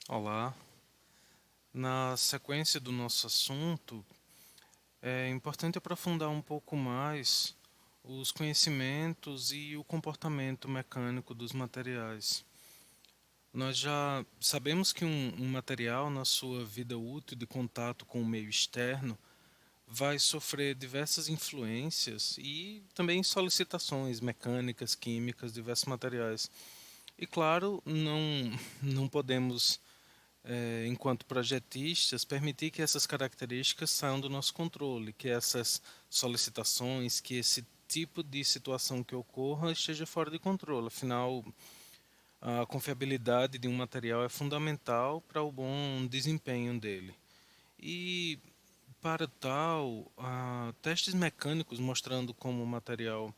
Olá. Na sequência do nosso assunto, é importante aprofundar um pouco mais os conhecimentos e o comportamento mecânico dos materiais. Nós já sabemos que um material, na sua vida útil de contato com o meio externo, vai sofrer diversas influências e também solicitações mecânicas, químicas, diversos materiais. E claro, não podemos enquanto projetistas, permitir que essas características saiam do nosso controle, que essas solicitações, que esse tipo de situação que ocorra esteja fora de controle. Afinal, a confiabilidade de um material é fundamental para o bom desempenho dele. E para tal, testes mecânicos mostrando como o material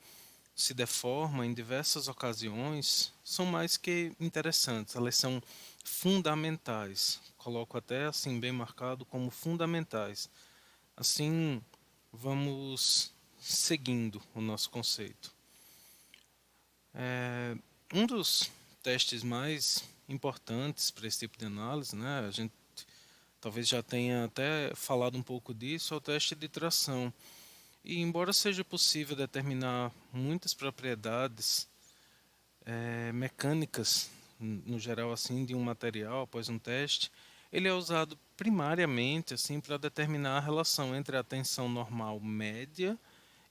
se deforma em diversas ocasiões são mais que interessantes, elas são fundamentais. Coloco até assim bem marcado como fundamentais. Assim, vamos seguindo o nosso conceito. Um dos testes mais importantes para esse tipo de análise, né, a gente talvez já tenha até falado um pouco disso, é o teste de tração. E embora seja possível determinar muitas propriedades mecânicas, no geral assim, de um material após um teste, ele é usado primariamente assim para determinar a relação entre a tensão normal média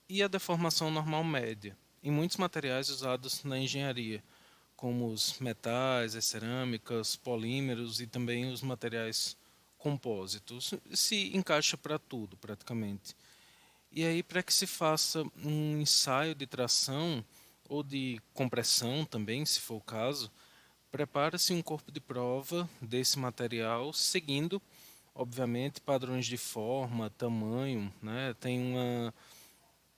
e a deformação normal média, em muitos materiais usados na engenharia, como os metais, as cerâmicas, polímeros e também os materiais compósitos. Se encaixa para tudo, praticamente. E aí, para que se faça um ensaio de tração ou de compressão também, se for o caso, prepara-se um corpo de prova desse material, seguindo, obviamente, padrões de forma, tamanho, né? Tem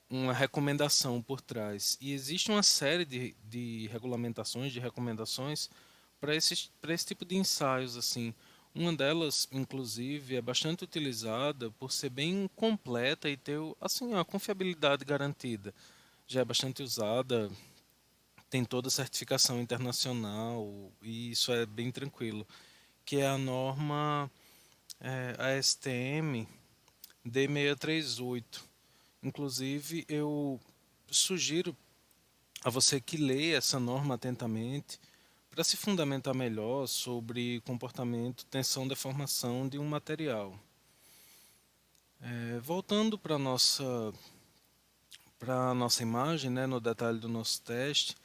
uma recomendação por trás. E existe uma série de regulamentações, de recomendações para esse tipo de ensaios, assim. Uma delas, inclusive, é bastante utilizada por ser bem completa e ter, assim, a confiabilidade garantida. Já é bastante usada, tem toda a certificação internacional e isso é bem tranquilo, que é a norma ASTM D638. Inclusive, eu sugiro a você que leia essa norma atentamente para se fundamentar melhor sobre comportamento, tensão, deformação de um material. Voltando para a nossa imagem, né, no detalhe do nosso teste,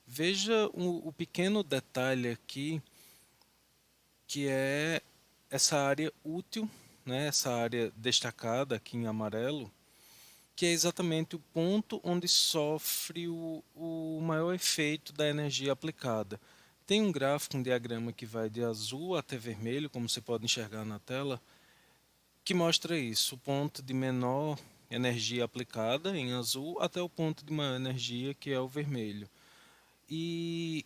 veja o pequeno detalhe aqui, que é essa área útil, né, essa área destacada aqui em amarelo, que é exatamente o ponto onde sofre o maior efeito da energia aplicada. Tem um gráfico, um diagrama que vai de azul até vermelho, como você pode enxergar na tela, que mostra isso, o ponto de menor energia aplicada em azul até o ponto de maior energia, que é o vermelho. E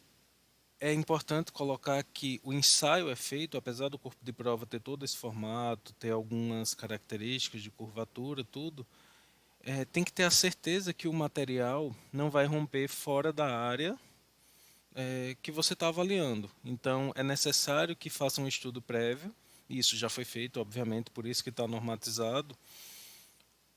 é importante colocar que o ensaio é feito, apesar do corpo de prova ter todo esse formato, ter algumas características de curvatura, tudo, tem que ter a certeza que o material não vai romper fora da área que você está avaliando. Então, é necessário que faça um estudo prévio, e isso já foi feito, obviamente, por isso que está normatizado,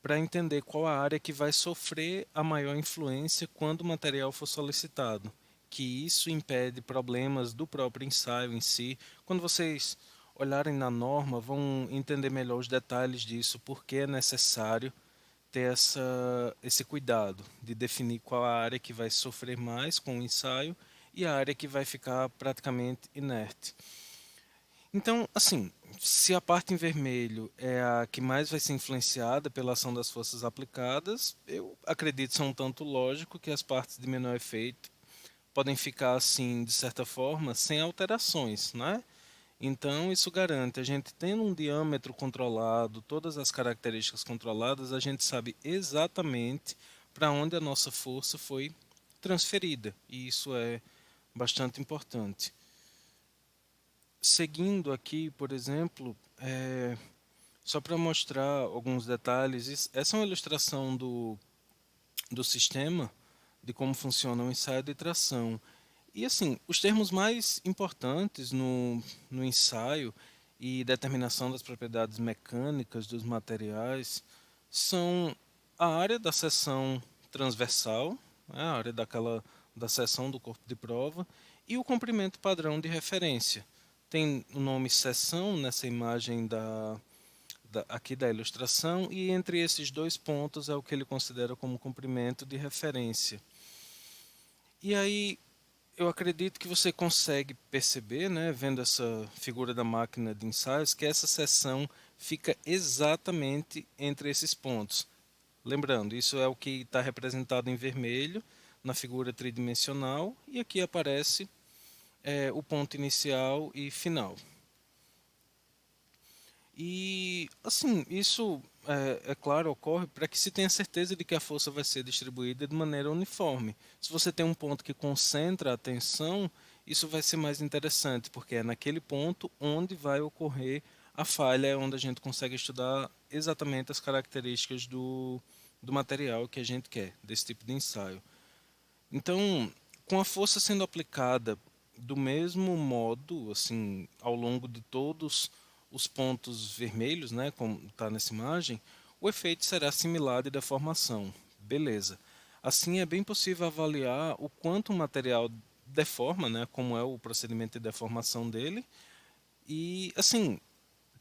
para entender qual a área que vai sofrer a maior influência quando o material for solicitado. Que isso impede problemas do próprio ensaio em si. Quando vocês olharem na norma, vão entender melhor os detalhes disso, porque é necessário ter esse cuidado de definir qual a área que vai sofrer mais com o ensaio e a área que vai ficar praticamente inerte. Então, assim, se a parte em vermelho é a que mais vai ser influenciada pela ação das forças aplicadas, eu acredito ser um tanto lógico que as partes de menor efeito podem ficar assim, de certa forma, sem alterações, né? Então, isso garante, a gente tendo um diâmetro controlado, todas as características controladas, a gente sabe exatamente para onde a nossa força foi transferida, e isso é bastante importante. Seguindo aqui, por exemplo, só para mostrar alguns detalhes, essa é uma ilustração do sistema, de como funciona o ensaio de tração. E assim, os termos mais importantes no ensaio e determinação das propriedades mecânicas dos materiais são a área da seção transversal, né, a área da seção do corpo de prova, e o comprimento padrão de referência. Tem o nome seção nessa imagem aqui da ilustração, e entre esses dois pontos é o que ele considera como comprimento de referência. E aí, eu acredito que você consegue perceber, né, vendo essa figura da máquina de ensaios, que essa seção fica exatamente entre esses pontos. Lembrando, isso é o que está representado em vermelho na figura tridimensional, e aqui aparece o ponto inicial e final. E, assim, isso, é claro, ocorre para que se tenha certeza de que a força vai ser distribuída de maneira uniforme. Se você tem um ponto que concentra a tensão, isso vai ser mais interessante, porque é naquele ponto onde vai ocorrer a falha, é onde a gente consegue estudar exatamente as características do material que a gente quer, desse tipo de ensaio. Então, com a força sendo aplicada do mesmo modo, assim, ao longo de todos os pontos vermelhos, né, como está nessa imagem, o efeito será similar de deformação. Beleza. Assim, é bem possível avaliar o quanto o material deforma, né, como é o procedimento de deformação dele. E, assim,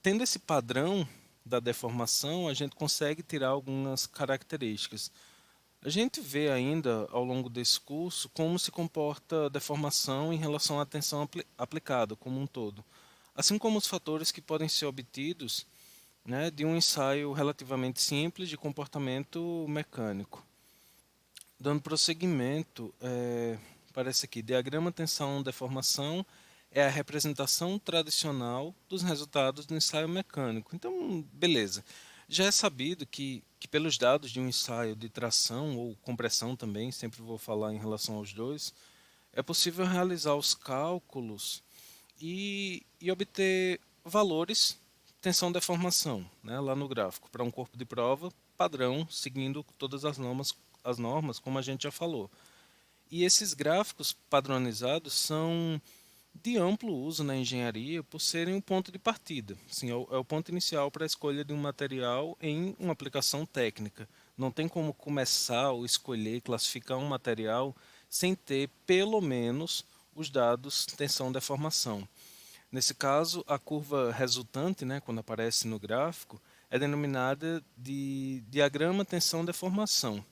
tendo esse padrão da deformação, a gente consegue tirar algumas características. A gente vê ainda ao longo desse curso como se comporta a deformação em relação à tensão aplicada como um todo, assim como os fatores que podem ser obtidos, né, de um ensaio relativamente simples de comportamento mecânico. Dando prosseguimento, parece aqui, diagrama tensão-deformação é a representação tradicional dos resultados do ensaio mecânico. Então, beleza. Já é sabido que pelos dados de um ensaio de tração ou compressão também, sempre vou falar em relação aos dois, é possível realizar os cálculos e obter valores tensão-deformação, né, lá no gráfico, para um corpo de prova padrão, seguindo todas as normas, como a gente já falou. E esses gráficos padronizados são de amplo uso na engenharia por serem um ponto de partida. Sim, é o ponto inicial para a escolha de um material em uma aplicação técnica. Não tem como começar ou escolher, classificar um material sem ter pelo menos os dados tensão-deformação. Nesse caso, a curva resultante, né, quando aparece no gráfico, é denominada de diagrama tensão-deformação.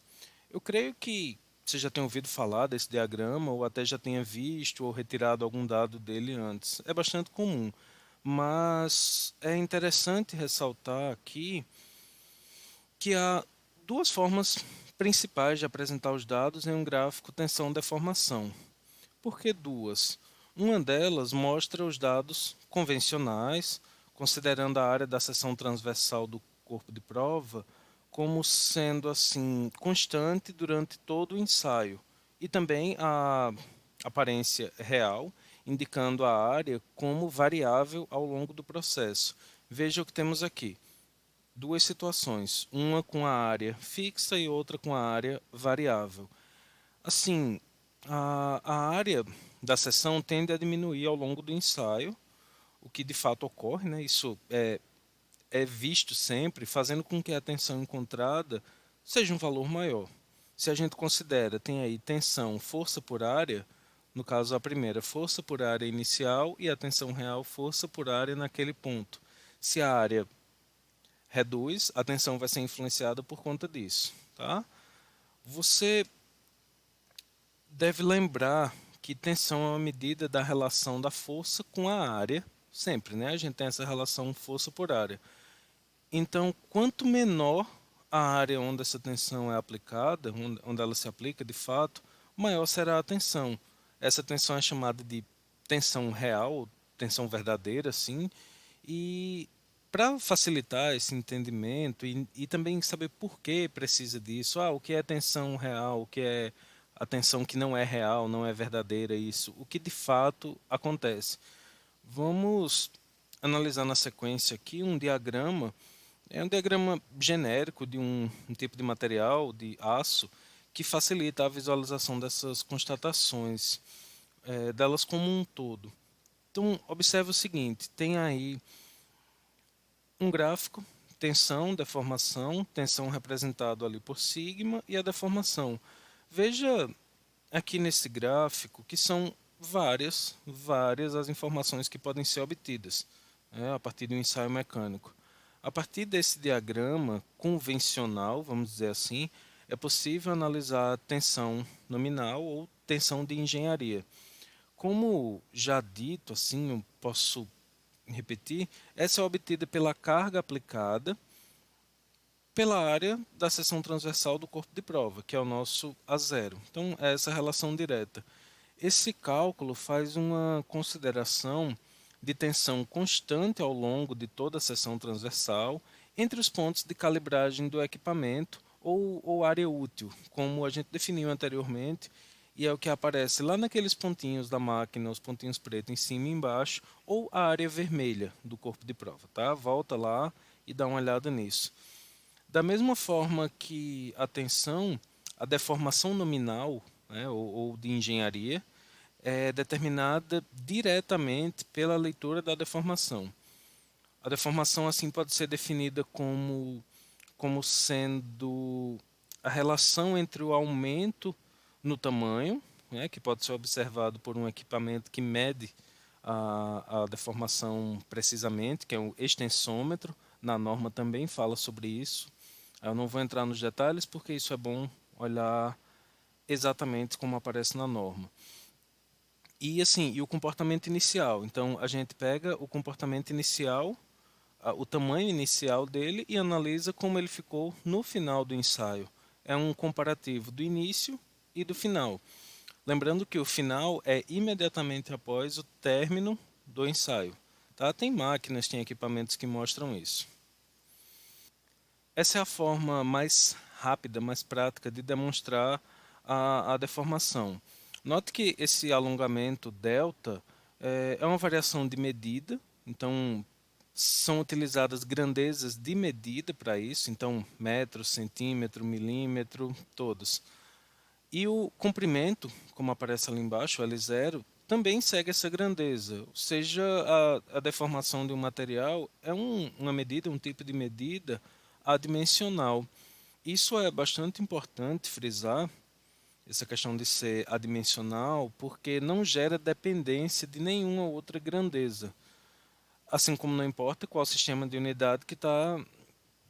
Eu creio que você já tenha ouvido falar desse diagrama, ou até já tenha visto ou retirado algum dado dele antes. É bastante comum, mas é interessante ressaltar aqui que há duas formas principais de apresentar os dados em um gráfico tensão-deformação. Por que duas? Uma delas mostra os dados convencionais, considerando a área da seção transversal do corpo de prova como sendo assim constante durante todo o ensaio, e também a aparência real, indicando a área como variável ao longo do processo. Veja o que temos aqui. Duas situações, uma com a área fixa e outra com a área variável. Assim, a área da seção tende a diminuir ao longo do ensaio, o que de fato ocorre, né? Isso é visto sempre, fazendo com que a tensão encontrada seja um valor maior. Se a gente considera, tem aí tensão, força por área, no caso a primeira, força por área inicial, e a tensão real, força por área naquele ponto. Se a área reduz, a tensão vai ser influenciada por conta disso. Tá? Você deve lembrar que tensão é uma medida da relação da força com a área, sempre, né? A gente tem essa relação força por área. Então, quanto menor a área onde essa tensão é aplicada, onde ela se aplica de fato, maior será a tensão. Essa tensão é chamada de tensão real, tensão verdadeira, sim. E para facilitar esse entendimento e também saber por que precisa disso, o que é tensão real, o que é a tensão que não é real, não é verdadeira, isso, o que de fato acontece. Vamos analisar na sequência aqui um diagrama. É um diagrama genérico de um tipo de material, de aço, que facilita a visualização dessas constatações. delas como um todo. Então, observe o seguinte: tem aí um gráfico, tensão representado ali por sigma e a deformação. Veja aqui nesse gráfico que são várias as informações que podem ser obtidas, a partir do ensaio mecânico. A partir desse diagrama convencional, vamos dizer assim, é possível analisar tensão nominal ou tensão de engenharia. Como já dito, assim, eu posso repetir, essa é obtida pela carga aplicada pela área da seção transversal do corpo de prova, que é o nosso A0. Então, é essa relação direta. Esse cálculo faz uma consideração de tensão constante ao longo de toda a seção transversal entre os pontos de calibragem do equipamento ou área útil, como a gente definiu anteriormente, e é o que aparece lá naqueles pontinhos da máquina, os pontinhos pretos em cima e embaixo, ou a área vermelha do corpo de prova, tá? Volta lá e dá uma olhada nisso. Da mesma forma que a tensão, a deformação nominal, né, ou de engenharia, é determinada diretamente pela leitura da deformação. A deformação assim pode ser definida como sendo a relação entre o aumento no tamanho, né, que pode ser observado por um equipamento que mede a deformação precisamente, que é o extensômetro. Na norma também fala sobre isso. Eu não vou entrar nos detalhes porque isso é bom olhar exatamente como aparece na norma. E assim, e o comportamento inicial. Então a gente pega o comportamento inicial, o tamanho inicial dele e analisa como ele ficou no final do ensaio. É um comparativo do início e do final. Lembrando que o final é imediatamente após o término do ensaio. Tá? Tem máquinas, tem equipamentos que mostram isso. Essa é a forma mais rápida, mais prática de demonstrar a deformação. Note que esse alongamento delta é uma variação de medida, então são utilizadas grandezas de medida para isso, então metro, centímetro, milímetro, todos. E o comprimento, como aparece ali embaixo, o L0, também segue essa grandeza, ou seja, a deformação de um material é uma medida, um tipo de medida adimensional. Isso é bastante importante frisar, essa questão de ser adimensional, porque não gera dependência de nenhuma outra grandeza. Assim como não importa qual sistema de unidade que está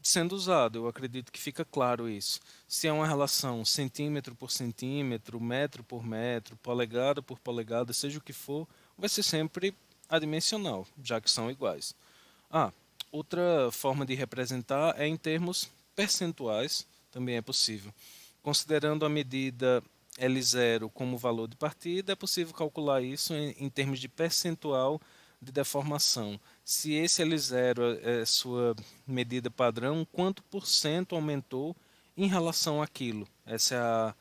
sendo usado, eu acredito que fica claro isso. Se é uma relação centímetro por centímetro, metro por metro, polegada por polegada, seja o que for, vai ser sempre adimensional, já que são iguais. Ah, outra forma de representar é em termos percentuais, também é possível. Considerando a medida L0 como valor de partida, é possível calcular isso em termos de percentual de deformação. Se esse L0 é sua medida padrão, quanto por cento aumentou em relação àquilo? Essa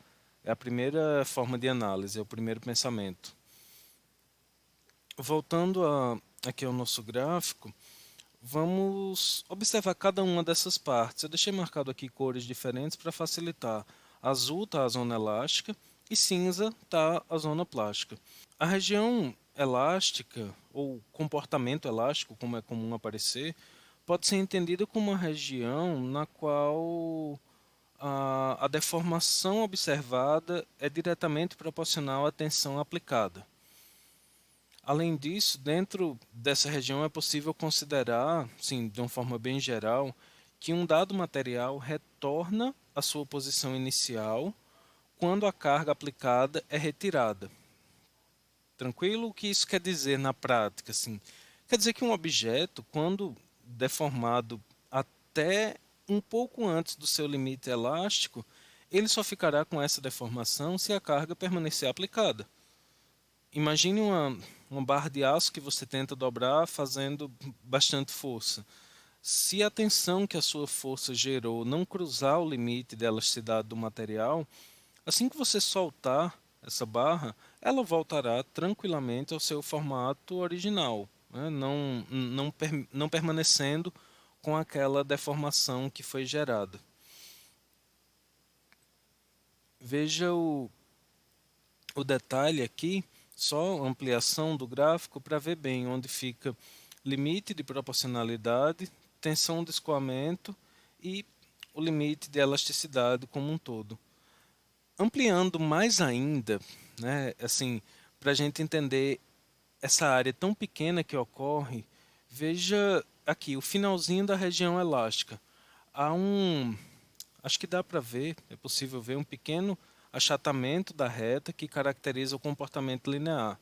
é a primeira forma de análise, é o primeiro pensamento. Voltando aqui ao nosso gráfico, vamos observar cada uma dessas partes. Eu deixei marcado aqui cores diferentes para facilitar. Azul está a zona elástica e cinza está a zona plástica. A região elástica, ou comportamento elástico, como é comum aparecer, pode ser entendida como uma região na qual a deformação observada é diretamente proporcional à tensão aplicada. Além disso, dentro dessa região é possível considerar, sim, de uma forma bem geral, que um dado material retorna à sua posição inicial quando a carga aplicada é retirada. Tranquilo? O que isso quer dizer na prática? Assim, quer dizer que um objeto, quando deformado até um pouco antes do seu limite elástico, ele só ficará com essa deformação se a carga permanecer aplicada. Imagine uma barra de aço que você tenta dobrar fazendo bastante força. Se a tensão que a sua força gerou não cruzar o limite da elasticidade do material, assim que você soltar essa barra, ela voltará tranquilamente ao seu formato original, né? Não permanecendo com aquela deformação que foi gerada. Veja o detalhe aqui só ampliação do gráfico para ver bem onde fica limite de proporcionalidade, tensão de escoamento e o limite de elasticidade como um todo. Ampliando mais ainda, né, assim, para a gente entender essa área tão pequena que ocorre, veja aqui o finalzinho da região elástica. Há acho que dá para ver, é possível ver um pequeno achatamento da reta que caracteriza o comportamento linear,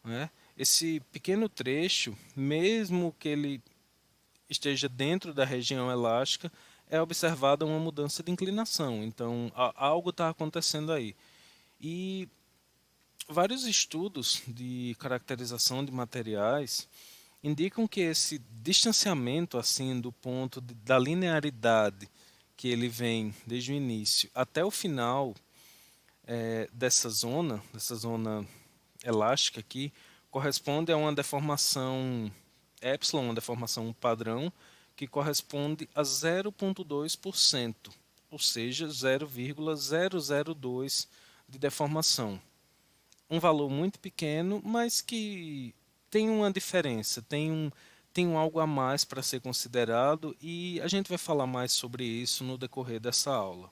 né? Esse pequeno trecho, mesmo que ele esteja dentro da região elástica, é observada uma mudança de inclinação. Então, algo está acontecendo aí. E vários estudos de caracterização de materiais indicam que esse distanciamento assim do ponto da linearidade que ele vem desde o início até o final dessa zona elástica aqui, corresponde a uma deformação epsilon, uma deformação padrão, que corresponde a 0,2%, ou seja, 0,002 de deformação. Um valor muito pequeno, mas que tem uma diferença, tem um algo a mais para ser considerado e a gente vai falar mais sobre isso no decorrer dessa aula.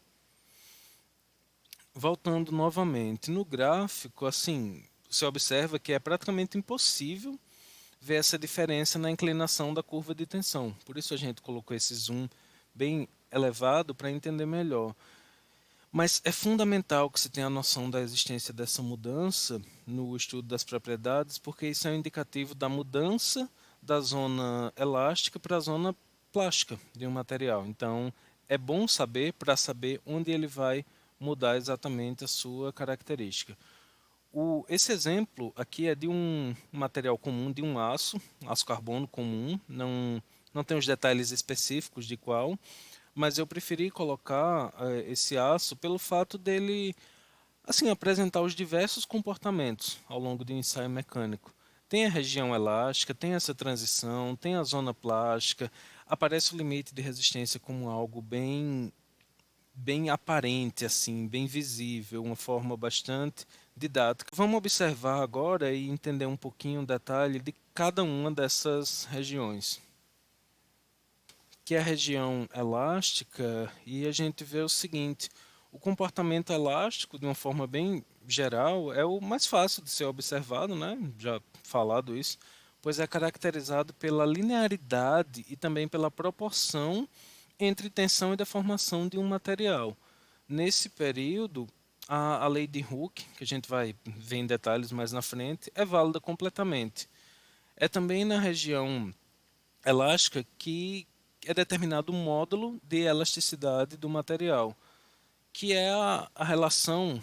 Voltando novamente, no gráfico, assim, você observa que é praticamente impossível ver essa diferença na inclinação da curva de tensão. Por isso a gente colocou esse zoom bem elevado para entender melhor. Mas é fundamental que se tenha a noção da existência dessa mudança no estudo das propriedades, porque isso é um indicativo da mudança da zona elástica para a zona plástica de um material. Então, é bom saber para saber onde ele vai mudar exatamente a sua característica. Esse exemplo aqui é de um material comum, de um aço carbono comum, não tem os detalhes específicos de qual, mas eu preferi colocar esse aço pelo fato dele assim apresentar os diversos comportamentos ao longo de um ensaio mecânico. Tem a região elástica, tem essa transição, tem a zona plástica, aparece o limite de resistência como algo bem aparente, assim, bem visível, uma forma bastante didática. Vamos observar agora e entender um pouquinho o detalhe de cada uma dessas regiões, que é a região elástica, e a gente vê o seguinte: o comportamento elástico, de uma forma bem geral, é o mais fácil de ser observado, né? Já falado isso, pois é caracterizado pela linearidade e também pela proporção entre tensão e deformação de um material. Nesse período, a lei de Hooke, que a gente vai ver em detalhes mais na frente, é válida completamente. É também na região elástica que é determinado o módulo de elasticidade do material, que é a relação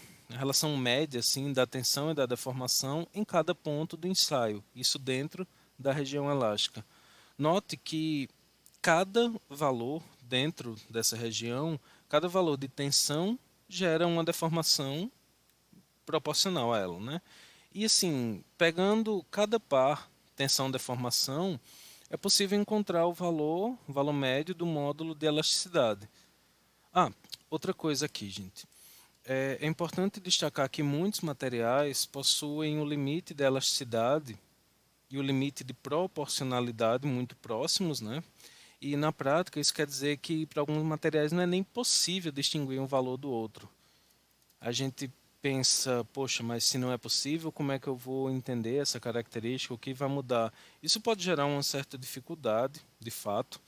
média assim, da tensão e da deformação em cada ponto do ensaio, isso dentro da região elástica. Note que cada valor dentro dessa região, cada valor de tensão gera uma deformação proporcional a ela, né? E assim, pegando cada par tensão-deformação, é possível encontrar o valor médio do módulo de elasticidade. Ah, outra coisa aqui, gente. É importante destacar que muitos materiais possuem o limite de elasticidade e o limite de proporcionalidade muito próximos, né? E na prática isso quer dizer que para alguns materiais não é nem possível distinguir um valor do outro. A gente pensa, poxa, mas se não é possível, como é que eu vou entender essa característica? O que vai mudar? Isso pode gerar uma certa dificuldade, de fato,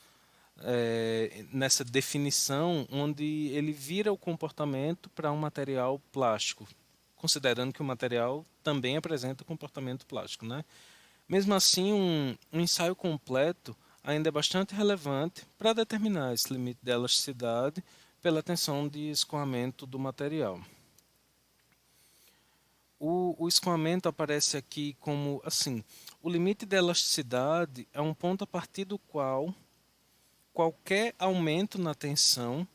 nessa definição onde ele vira o comportamento para um material plástico, considerando que o material também apresenta comportamento plástico, né? Mesmo assim, um ensaio completo ainda é bastante relevante para determinar esse limite de elasticidade pela tensão de escoamento do material. O escoamento aparece aqui como assim: o limite de elasticidade é um ponto a partir do qual qualquer aumento na tensão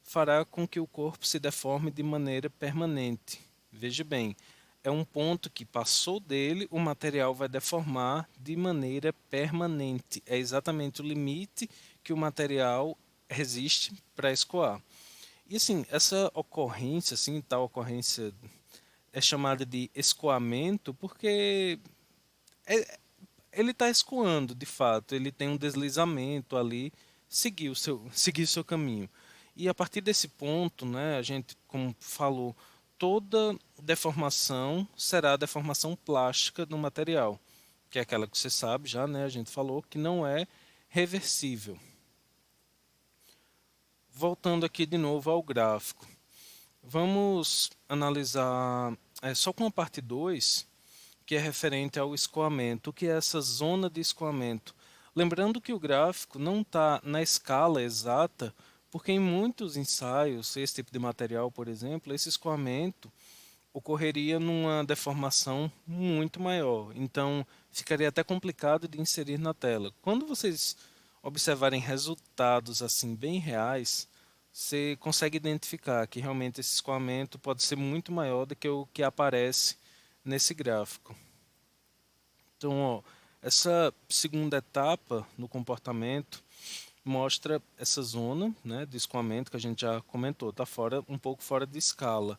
fará com que o corpo se deforme de maneira permanente. Veja bem, é um ponto que passou dele, o material vai deformar de maneira permanente. É exatamente o limite que o material resiste para escoar. E assim, essa ocorrência, assim, tal ocorrência é chamada de escoamento porque é- ele está escoando, de fato, ele tem um deslizamento ali, seguir o seu caminho. E a partir desse ponto, né, a gente, como falou, toda deformação será deformação plástica do material, que é aquela que você sabe já, né, a gente falou que não é reversível. Voltando aqui de novo ao gráfico. Vamos analisar só com a parte 2, que é referente ao escoamento. O que é essa zona de escoamento? Lembrando que o gráfico não está na escala exata, porque em muitos ensaios, esse tipo de material, por exemplo, esse escoamento ocorreria numa deformação muito maior. Então, ficaria até complicado de inserir na tela. Quando vocês observarem resultados assim bem reais, você consegue identificar que realmente esse escoamento pode ser muito maior do que o que aparece nesse gráfico. Então, ó, essa segunda etapa no comportamento mostra essa zona, né, de escoamento que a gente já comentou, está fora, um pouco fora de escala.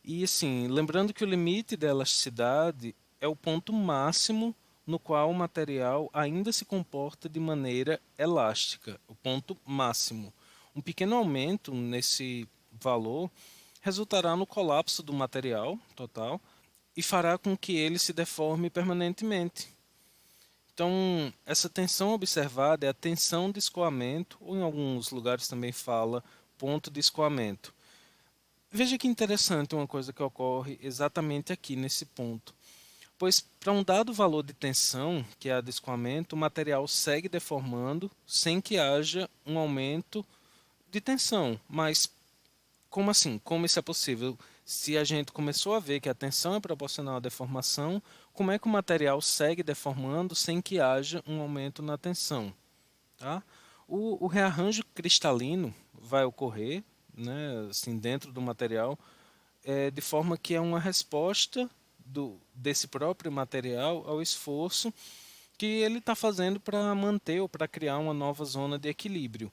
E assim, lembrando que o limite da elasticidade é o ponto máximo no qual o material ainda se comporta de maneira elástica, o ponto máximo. Um pequeno aumento nesse valor resultará no colapso do material total e fará com que ele se deforme permanentemente. Então, essa tensão observada é a tensão de escoamento, ou em alguns lugares também fala ponto de escoamento. Veja que interessante uma coisa que ocorre exatamente aqui nesse ponto. Pois, para um dado valor de tensão, que é a de escoamento, o material segue deformando sem que haja um aumento de tensão. Mas, como assim? Como isso é possível? Se a gente começou a ver que a tensão é proporcional à deformação, como é que o material segue deformando sem que haja um aumento na tensão? Tá? O rearranjo cristalino vai ocorrer, né, assim, dentro do material, de forma que é uma resposta desse próprio material ao esforço que ele está fazendo para manter ou para criar uma nova zona de equilíbrio.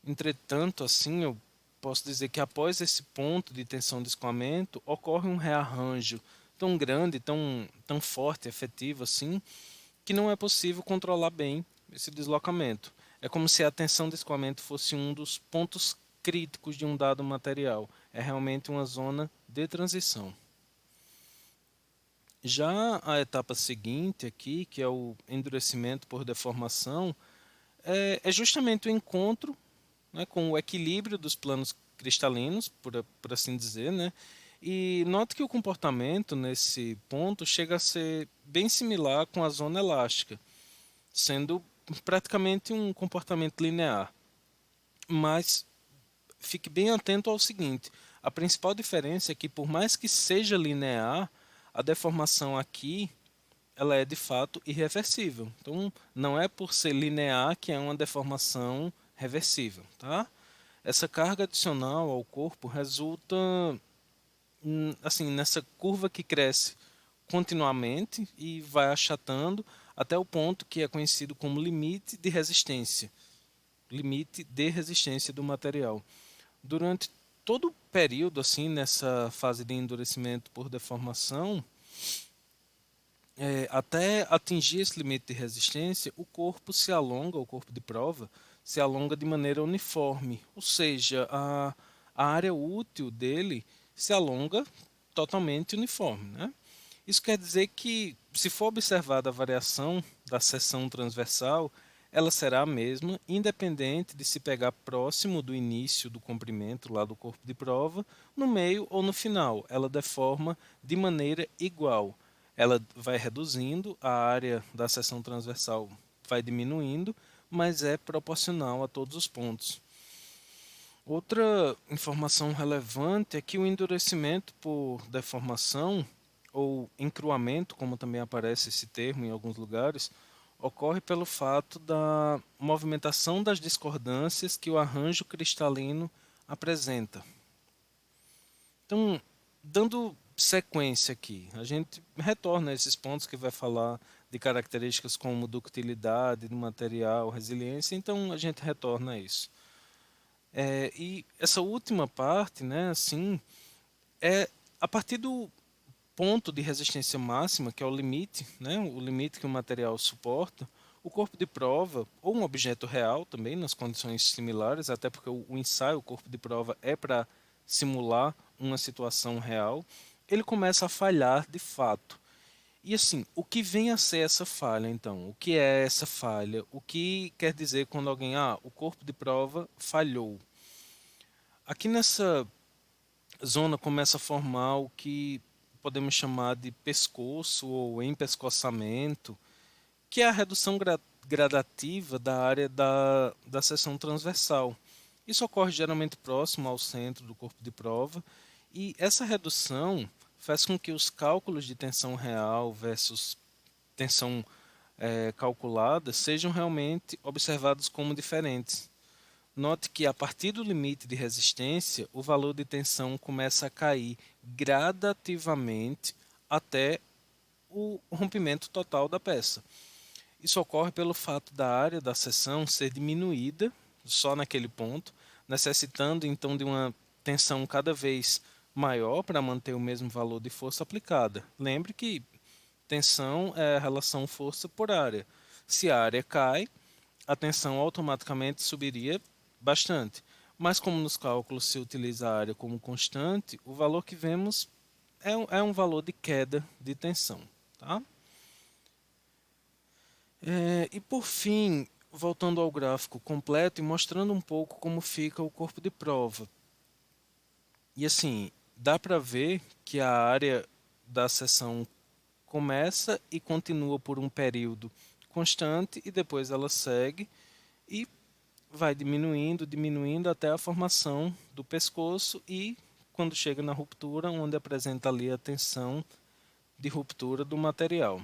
Entretanto, assim, eu posso dizer que após esse ponto de tensão de escoamento, ocorre um rearranjo tão grande, tão forte, efetivo assim, que não é possível controlar bem esse deslocamento. É como se a tensão de escoamento fosse um dos pontos críticos de um dado material. É realmente uma zona de transição. Já a etapa seguinte aqui, que é o endurecimento por deformação, é justamente o encontro, né, com o equilíbrio dos planos cristalinos, por assim dizer, né? E note que o comportamento nesse ponto chega a ser bem similar com a zona elástica, sendo praticamente um comportamento linear. Mas fique bem atento ao seguinte: a principal diferença é que, por mais que seja linear, a deformação aqui ela é de fato irreversível. Então, não é por ser linear que é uma deformação reversível, tá? Essa carga adicional ao corpo resulta assim nessa curva que cresce continuamente e vai achatando até o ponto que é conhecido como limite de resistência do material. Durante todo o período assim nessa fase de endurecimento por deformação, até atingir esse limite de resistência, o corpo se alonga, o corpo de prova se alonga de maneira uniforme, ou seja, a área útil dele se alonga totalmente uniforme, né? Isso quer dizer que, se for observada a variação da seção transversal, ela será a mesma, independente de se pegar próximo do início do comprimento lá do corpo de prova, no meio ou no final. Ela deforma de maneira igual. Ela vai reduzindo, a área da seção transversal vai diminuindo, mas é proporcional a todos os pontos. Outra informação relevante é que o endurecimento por deformação, ou encruamento, como também aparece esse termo em alguns lugares, ocorre pelo fato da movimentação das discordâncias que o arranjo cristalino apresenta. Então, dando sequência aqui, a gente retorna a esses pontos que vai falar de características como ductilidade do material, resiliência, então a gente retorna a isso. E essa última parte, né, assim, é a partir ponto de resistência máxima, que é o limite, né, o limite que o material suporta, o corpo de prova, ou um objeto real também, nas condições similares, até porque o ensaio, o corpo de prova, é para simular uma situação real, ele começa a falhar de fato. E assim, o que vem a ser essa falha, então? O que é essa falha? O que quer dizer quando alguém, o corpo de prova falhou? Aqui nessa zona começa a formar o que podemos chamar de pescoço ou empescoçamento, que é a redução gradativa da área da seção transversal. Isso ocorre geralmente próximo ao centro do corpo de prova, e essa redução faz com que os cálculos de tensão real versus tensão calculada sejam realmente observados como diferentes. Note que a partir do limite de resistência, o valor de tensão começa a cair gradativamente até o rompimento total da peça. Isso ocorre pelo fato da área da seção ser diminuída só naquele ponto, necessitando então de uma tensão cada vez maior para manter o mesmo valor de força aplicada. Lembre que tensão é a relação força por área. Se a área cai, a tensão automaticamente subiria bastante. Mas como nos cálculos se utiliza a área como constante, o valor que vemos é um valor de queda de tensão. Tá? E por fim, voltando ao gráfico completo e mostrando um pouco como fica o corpo de prova. E assim, dá para ver que a área da seção começa e continua por um período constante e depois ela segue e vai diminuindo, diminuindo até a formação do pescoço e quando chega na ruptura, onde apresenta ali a tensão de ruptura do material.